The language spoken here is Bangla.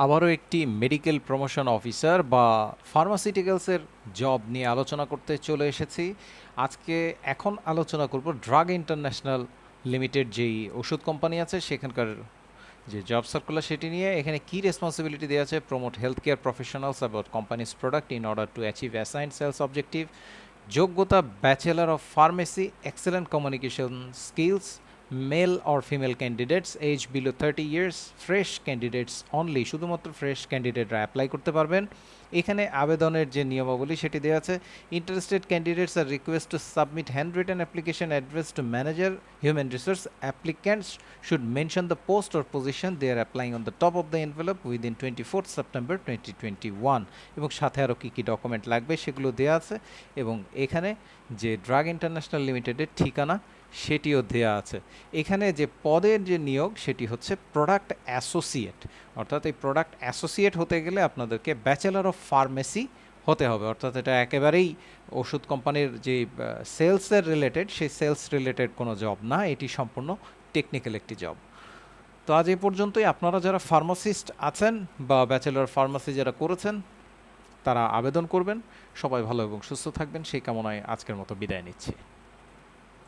আবারও একটি মেডিকেল প্রমোশন অফিসার বা ফার্মাসিউটিক্যালসের জব নিয়ে আলোচনা করতে চলে এসেছি। আজকে এখন আলোচনা করব ড্রাগ ইন্টারন্যাশনাল লিমিটেড যেই ওষুধ কোম্পানি আছে সেখানকার যে জব সার্কুলার সেটি নিয়ে। এখানে কি রেসপন্সিবিলিটি দেওয়া আছে: promote health care professionals about companies product in order to achieve assigned sales objective. যোগ্যতা: bachelor of pharmacy, excellent communication skills, male or female candidates, age below 30 years, fresh candidates only, শুধুমাত্র ফ্রেশ ক্যান্ডিডেটরা অ্যাপ্লাই করতে পারবেন। এখানে আবেদনের যে নিয়মাবলী সেটি দেওয়া আছে: interested candidates are request to submit hand written application address to manager human resource. Applicants should mention the post or position they are applying on the top of the envelope within 24 September 2021। এবং সাথে আরও কী কী ডকুমেন্ট লাগবে সেগুলো দেওয়া আছে। এবং এখানে যে ড্রাগ ইন্টারন্যাশনাল লিমিটেডের ঠিকানা সেটিও দেয়া আছে। এখানে যে পদের যে নিয়োগ সেটি হচ্ছে প্রোডাক্ট অ্যাসোসিয়েট, অর্থাৎ এই প্রোডাক্ট অ্যাসোসিয়েট হতে গেলে আপনাদেরকে ব্যাচেলর অফ ফার্মেসি হতে হবে। অর্থাৎ এটা একেবারেই ওষুধ কোম্পানির যে সেলসের রিলেটেড, সেই সেলস রিলেটেড কোনো জব না, এটি সম্পূর্ণ টেকনিক্যাল একটি জব। তো আজ এই পর্যন্তই। আপনারা যারা ফার্মাসিস্ট আছেন বা ব্যাচেলর ফার্মাসি যারা করেছেন তারা আবেদন করবেন। সবাই ভালো এবং সুস্থ থাকবেন সেই কামনায় আজকের মতো বিদায় নিচ্ছি।